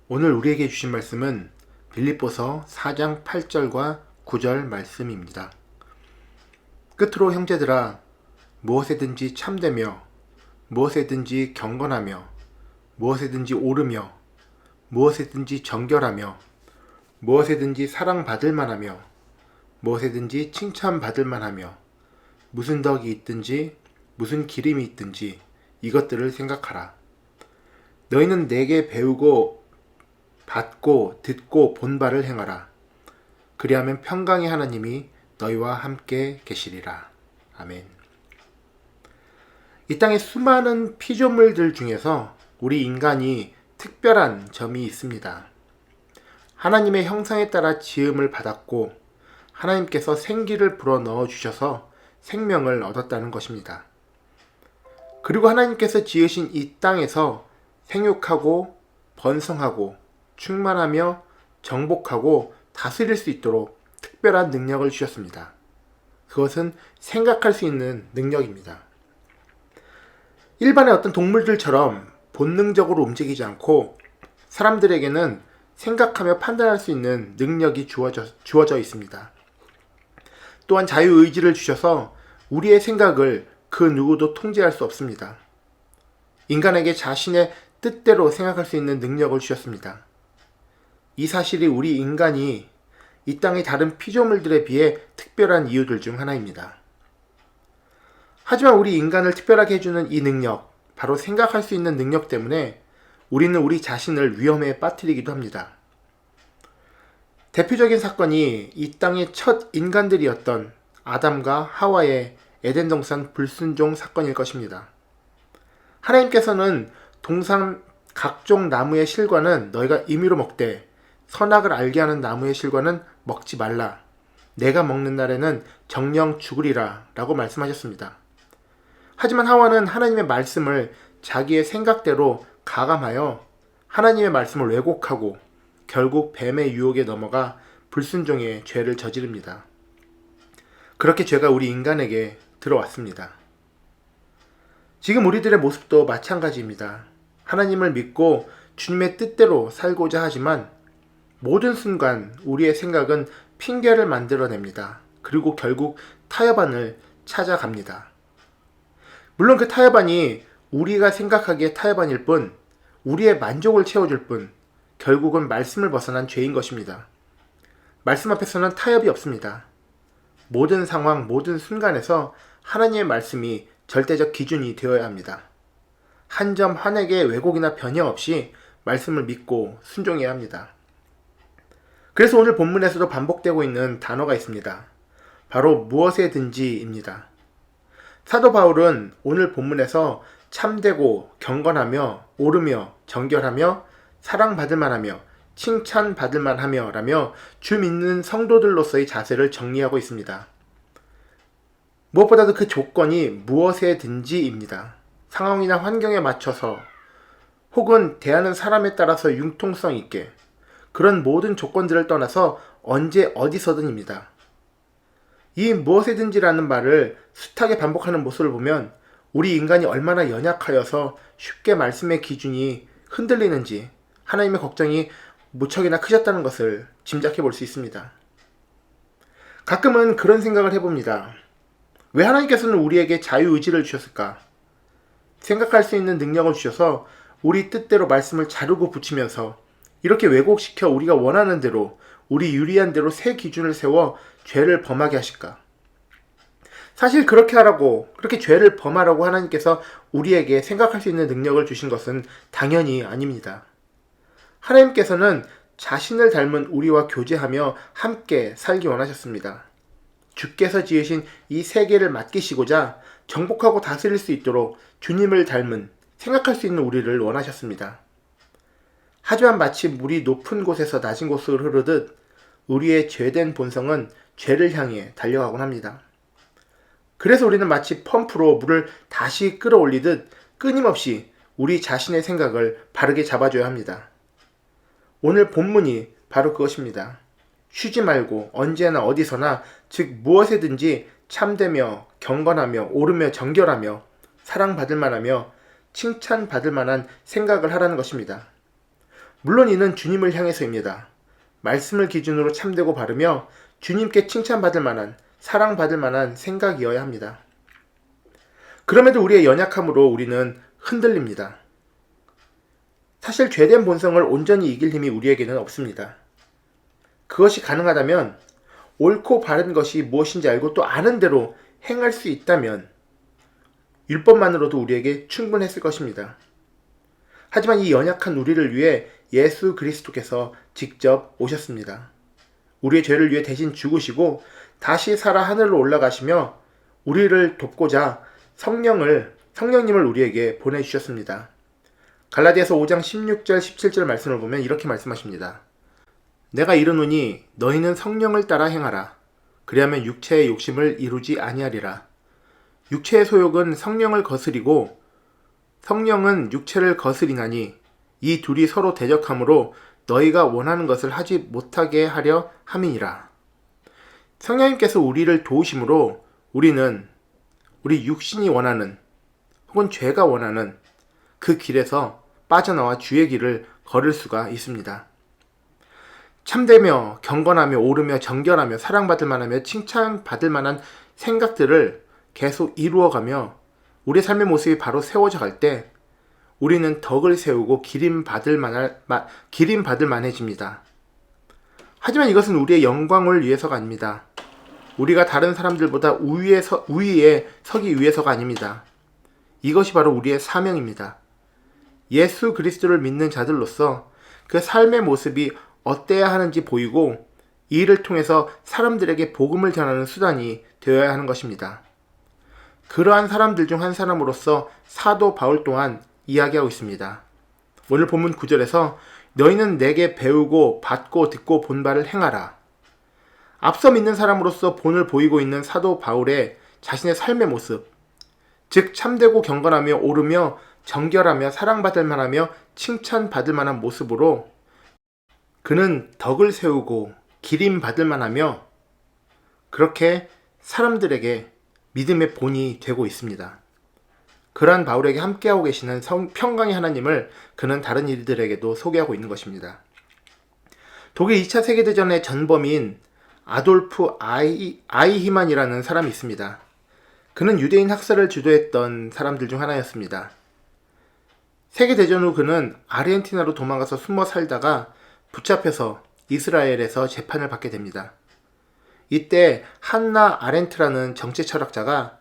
오늘 우리에게 주신 말씀은 빌립보서 4장 8절과 9절 말씀입니다. 끝으로 형제들아, 무엇에든지 참되며 무엇에든지 경건하며 무엇에든지 옳으며 무엇에든지 정결하며 무엇에든지 사랑받을 만하며 무엇에든지 칭찬받을 만하며 무슨 덕이 있든지 무슨 기림이 있든지 이것들을 생각하라. 너희는 내게 배우고 받고 듣고 본 바를 행하라. 그리하면 평강의 하나님이 너희와 함께 계시리라. 아멘. 이 땅의 수많은 피조물들 중에서 우리 인간이 특별한 점이 있습니다. 하나님의 형상에 따라 지음을 받았고 하나님께서 생기를 불어넣어 주셔서 생명을 얻었다는 것입니다. 그리고 하나님께서 지으신 이 땅에서 생육하고 번성하고 충만하며 정복하고 다스릴 수 있도록 특별한 능력을 주셨습니다. 그것은 생각할 수 있는 능력입니다. 일반의 어떤 동물들처럼 본능적으로 움직이지 않고 사람들에게는 생각하며 판단할 수 있는 능력이 주어져 있습니다. 또한 자유의지를 주셔서 우리의 생각을 그 누구도 통제할 수 없습니다. 인간에게 자신의 뜻대로 생각할 수 있는 능력을 주셨습니다. 이 사실이 우리 인간이 이 땅의 다른 피조물들에 비해 특별한 이유들 중 하나입니다. 하지만 우리 인간을 특별하게 해주는 이 능력, 바로 생각할 수 있는 능력 때문에 우리는 우리 자신을 위험에 빠뜨리기도 합니다. 대표적인 사건이 이 땅의 첫 인간들이었던 아담과 하와의 에덴 동산 불순종 사건일 것입니다. 하나님께서는 동산 각종 나무의 실과는 너희가 임의로 먹되 선악을 알게 하는 나무의 실과는 먹지 말라. 내가 먹는 날에는 정령 죽으리라 라고 말씀하셨습니다. 하지만 하와는 하나님의 말씀을 자기의 생각대로 가감하여 하나님의 말씀을 왜곡하고 결국 뱀의 유혹에 넘어가 불순종의 죄를 저지릅니다. 그렇게 죄가 우리 인간에게 들어왔습니다. 지금 우리들의 모습도 마찬가지입니다. 하나님을 믿고 주님의 뜻대로 살고자 하지만 모든 순간 우리의 생각은 핑계를 만들어냅니다. 그리고 결국 타협안을 찾아갑니다. 물론 그 타협안이 우리가 생각하기에 타협안일 뿐, 우리의 만족을 채워줄 뿐, 결국은 말씀을 벗어난 죄인 것입니다. 말씀 앞에서는 타협이 없습니다. 모든 상황, 모든 순간에서 하나님의 말씀이 절대적 기준이 되어야 합니다. 한 점 한 획의 왜곡이나 변형 없이 말씀을 믿고 순종해야 합니다. 그래서 오늘 본문에서도 반복되고 있는 단어가 있습니다. 바로 무엇에든지입니다. 사도 바울은 오늘 본문에서 참되고 경건하며 옳으며 정결하며 사랑받을 만하며 칭찬받을 만하며 라며 주 믿는 성도들로서의 자세를 정리하고 있습니다. 무엇보다도 그 조건이 무엇에든지입니다. 상황이나 환경에 맞춰서 혹은 대하는 사람에 따라서 융통성 있게 그런 모든 조건들을 떠나서 언제 어디서든입니다. 이 무엇에든지라는 말을 숱하게 반복하는 모습을 보면 우리 인간이 얼마나 연약하여서 쉽게 말씀의 기준이 흔들리는지 하나님의 걱정이 무척이나 크셨다는 것을 짐작해 볼 수 있습니다. 가끔은 그런 생각을 해봅니다. 왜 하나님께서는 우리에게 자유의지를 주셨을까? 생각할 수 있는 능력을 주셔서 우리 뜻대로 말씀을 자르고 붙이면서 이렇게 왜곡시켜 우리가 원하는 대로 우리 유리한 대로 새 기준을 세워 죄를 범하게 하실까? 사실 그렇게 하라고, 그렇게 죄를 범하라고 하나님께서 우리에게 생각할 수 있는 능력을 주신 것은 당연히 아닙니다. 하나님께서는 자신을 닮은 우리와 교제하며 함께 살기 원하셨습니다. 주께서 지으신 이 세계를 맡기시고자 정복하고 다스릴 수 있도록 주님을 닮은 생각할 수 있는 우리를 원하셨습니다. 하지만 마치 물이 높은 곳에서 낮은 곳으로 흐르듯 우리의 죄된 본성은 죄를 향해 달려가곤 합니다. 그래서 우리는 마치 펌프로 물을 다시 끌어올리듯 끊임없이 우리 자신의 생각을 바르게 잡아줘야 합니다. 오늘 본문이 바로 그것입니다. 쉬지 말고 언제나 어디서나 즉 무엇에든지 참되며 경건하며 옳으며 정결하며 사랑받을 만하며 칭찬받을 만한 생각을 하라는 것입니다. 물론 이는 주님을 향해서입니다. 말씀을 기준으로 참되고 바르며 주님께 칭찬받을 만한, 사랑받을 만한 생각이어야 합니다. 그럼에도 우리의 연약함으로 우리는 흔들립니다. 사실 죄된 본성을 온전히 이길 힘이 우리에게는 없습니다. 그것이 가능하다면, 옳고 바른 것이 무엇인지 알고 또 아는 대로 행할 수 있다면 율법만으로도 우리에게 충분했을 것입니다. 하지만 이 연약한 우리를 위해 예수 그리스도께서 직접 오셨습니다. 우리의 죄를 위해 대신 죽으시고 다시 살아 하늘로 올라가시며 우리를 돕고자 성령님을 우리에게 보내주셨습니다. 갈라디아서 5장 16절 17절 말씀을 보면 이렇게 말씀하십니다. 내가 이르노니 너희는 성령을 따라 행하라. 그리하면 육체의 욕심을 이루지 아니하리라. 육체의 소욕은 성령을 거스리고 성령은 육체를 거스리나니 이 둘이 서로 대적하므로 너희가 원하는 것을 하지 못하게 하려 함이니라. 성령님께서 우리를 도우심으로 우리는 우리 육신이 원하는 혹은 죄가 원하는 그 길에서 빠져나와 주의 길을 걸을 수가 있습니다. 참되며 경건하며 옳으며 정결하며 사랑받을 만하며 칭찬받을 만한 생각들을 계속 이루어가며 우리 삶의 모습이 바로 세워져 갈 때 우리는 덕을 세우고 기림받을 만해집니다. 하지만 이것은 우리의 영광을 위해서가 아닙니다. 우리가 다른 사람들보다 우위에 서기 위해서가 아닙니다. 이것이 바로 우리의 사명입니다. 예수 그리스도를 믿는 자들로서 그 삶의 모습이 어때야 하는지 보이고 이 일을 통해서 사람들에게 복음을 전하는 수단이 되어야 하는 것입니다. 그러한 사람들 중 한 사람으로서 사도 바울 또한 이야기하고 있습니다. 오늘 본문 9절에서 너희는 내게 배우고 받고 듣고 본 바를 행하라. 앞서 믿는 사람으로서 본을 보이고 있는 사도 바울의 자신의 삶의 모습, 즉 참되고 경건하며 옳으며 정결하며 사랑받을 만하며 칭찬받을 만한 모습으로 그는 덕을 세우고 기림받을 만하며 그렇게 사람들에게 믿음의 본이 되고 있습니다. 그러한 바울에게 함께하고 계시는 평강의 하나님을 그는 다른 이들에게도 소개하고 있는 것입니다. 독일 2차 세계대전의 전범인 아돌프 아이히만이라는 사람이 있습니다. 그는 유대인 학살을 주도했던 사람들 중 하나였습니다. 세계대전 후 그는 아르헨티나로 도망가서 숨어 살다가 붙잡혀서 이스라엘에서 재판을 받게 됩니다. 이때 한나 아렌트라는 정치 철학자가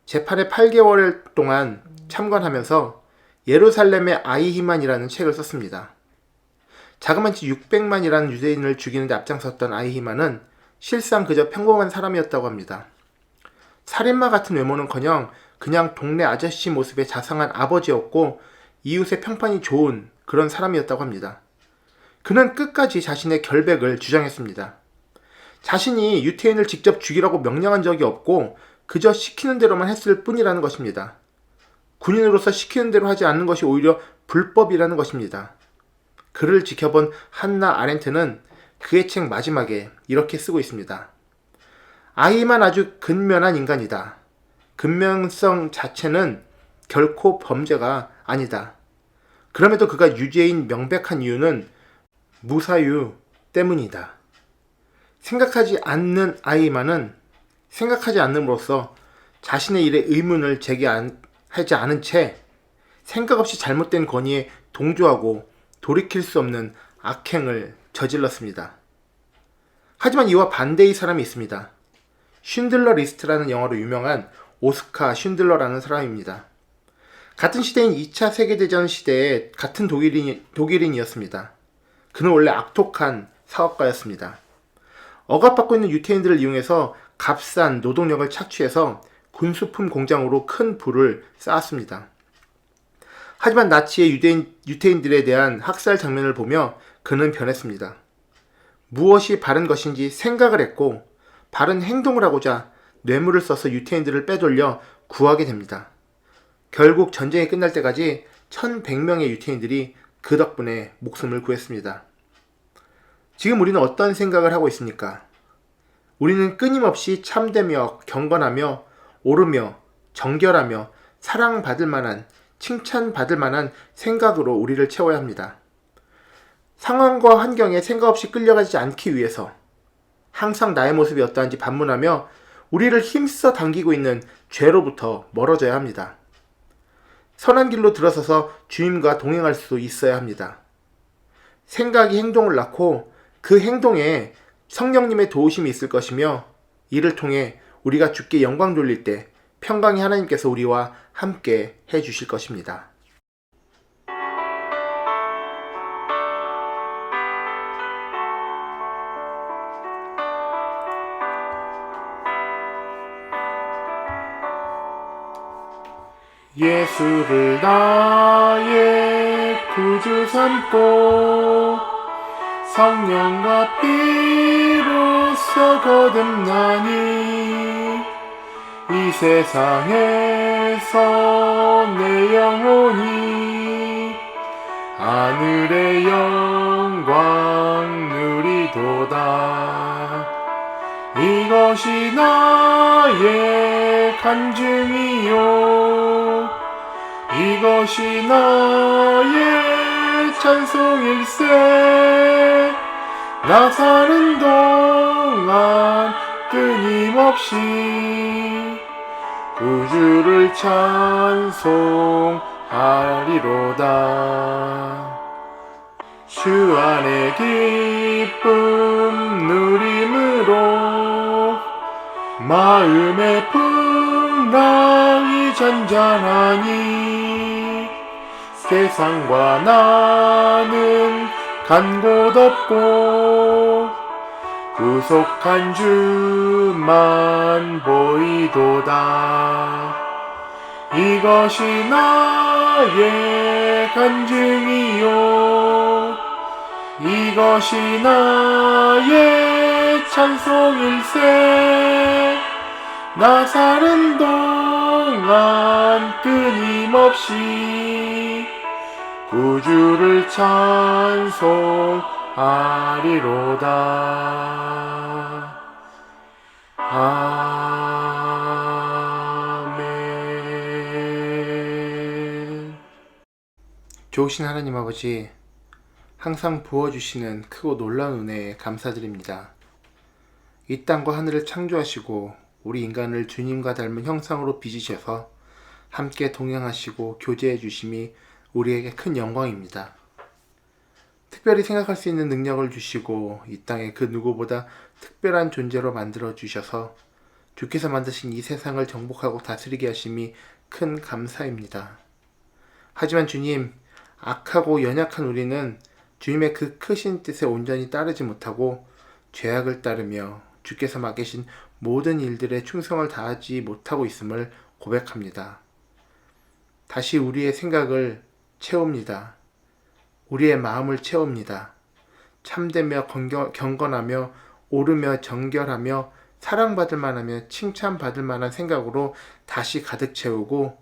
재판에 8개월 동안 참관하면서 예루살렘의 아이히만이라는 책을 썼습니다. 자그마치 600만이라는 유대인을 죽이는 데 앞장섰던 아이히만은 실상 그저 평범한 사람이었다고 합니다. 살인마 같은 외모는커녕 그냥 동네 아저씨 모습의 자상한 아버지였고 이웃의 평판이 좋은 그런 사람이었다고 합니다. 그는 끝까지 자신의 결백을 주장했습니다. 자신이 유태인을 직접 죽이라고 명령한 적이 없고 그저 시키는 대로만 했을 뿐이라는 것입니다. 군인으로서 시키는 대로 하지 않는 것이 오히려 불법이라는 것입니다. 그를 지켜본 한나 아렌트는 그의 책 마지막에 이렇게 쓰고 있습니다. 아이만 아주 근면한 인간이다. 근면성 자체는 결코 범죄가 아니다. 그럼에도 그가 유죄인 명백한 이유는 무사유 때문이다. 생각하지 않는 아이만은 생각하지 않음으로써 자신의 일에 의문을 제기하지 않은 채 생각 없이 잘못된 권위에 동조하고 돌이킬 수 없는 악행을 저질렀습니다. 하지만 이와 반대의 사람이 있습니다. 쉰들러 리스트라는 영화로 유명한 오스카 쉰들러라는 사람입니다. 같은 시대인 2차 세계대전 시대에 같은 독일인이었습니다. 그는 원래 악독한 사업가였습니다. 억압받고 있는 유태인들을 이용해서 값싼 노동력을 착취해서 군수품 공장으로 큰 부를 쌓았습니다. 하지만 나치의 유태인들에 대한 학살 장면을 보며 그는 변했습니다. 무엇이 바른 것인지 생각을 했고 바른 행동을 하고자 뇌물을 써서 유태인들을 빼돌려 구하게 됩니다. 결국 전쟁이 끝날 때까지 1100명의 유태인들이 그 덕분에 목숨을 구했습니다. 지금 우리는 어떤 생각을 하고 있습니까? 우리는 끊임없이 참되며 경건하며 옳으며 정결하며 사랑받을 만한 칭찬받을 만한 생각으로 우리를 채워야 합니다. 상황과 환경에 생각 없이 끌려가지 않기 위해서 항상 나의 모습이 어떠한지 반문하며 우리를 힘써 당기고 있는 죄로부터 멀어져야 합니다. 선한 길로 들어서서 주님과 동행할 수 있어야 합니다. 생각이 행동을 낳고 그 행동에 성령님의 도우심이 있을 것이며 이를 통해 우리가 주께 영광 돌릴 때 평강의 하나님께서 우리와 함께 해주실 것입니다. 예수를 나의 구주 삼고 성령과 피로써 거듭나니 이 세상에서 내 영혼이 하늘의 영광 누리도다. 이것이 나의 간증이요 이것이 나의 찬송일세. 나 사는 동안 끊임없이 구주를 찬송하리로다. 주 안에 기쁨 누림으로 마음의 풍랑이 잔잔하니 세상과 나는 간 곳 없고 구속한 주만 보이도다. 이것이 나의 간증이요 이것이 나의 찬송일세. 나 사는 동안 끊임없이 구주를 찬송하리로다. 아멘. 좋으신 하나님 아버지, 항상 부어주시는 크고 놀라운 은혜에 감사드립니다. 이 땅과 하늘을 창조하시고 우리 인간을 주님과 닮은 형상으로 빚으셔서 함께 동행하시고 교제해 주심이 우리에게 큰 영광입니다. 특별히 생각할 수 있는 능력을 주시고 이 땅에 그 누구보다 특별한 존재로 만들어 주셔서 주께서 만드신 이 세상을 정복하고 다스리게 하심이 큰 감사입니다. 하지만 주님, 악하고 연약한 우리는 주님의 그 크신 뜻에 온전히 따르지 못하고 죄악을 따르며 주께서 맡기신 모든 일들에 충성을 다하지 못하고 있음을 고백합니다. 다시 우리의 생각을 채웁니다. 우리의 마음을 채웁니다. 참되며 경건하며 오르며 정결하며 사랑받을 만하며 칭찬받을 만한 생각으로 다시 가득 채우고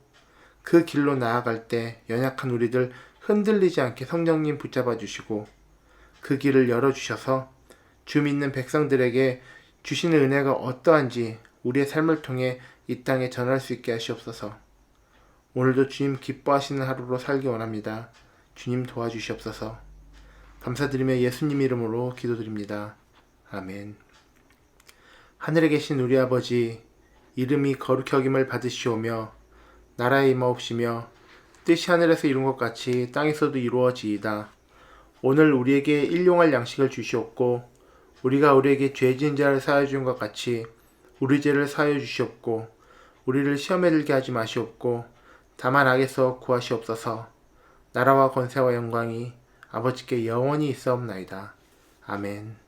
그 길로 나아갈 때 연약한 우리들 흔들리지 않게 성령님 붙잡아 주시고 그 길을 열어주셔서 주 믿는 백성들에게 주시는 은혜가 어떠한지 우리의 삶을 통해 이 땅에 전할 수 있게 하시옵소서. 오늘도 주님 기뻐하시는 하루로 살기 원합니다. 주님 도와주시옵소서. 감사드리며 예수님 이름으로 기도드립니다. 아멘. 하늘에 계신 우리 아버지, 이름이 거룩히 여김을 받으시오며 나라에 임하옵시며 뜻이 하늘에서 이룬 것 같이 땅에서도 이루어지이다. 오늘 우리에게 일용할 양식을 주시옵고 우리가 우리에게 죄 지은 자를 사하여 준 것 같이 우리 죄를 사하여 주시옵고 우리를 시험에 들게 하지 마시옵고 다만 악에서 구하시옵소서. 나라와 권세와 영광이 아버지께 영원히 있사옵나이다. 아멘.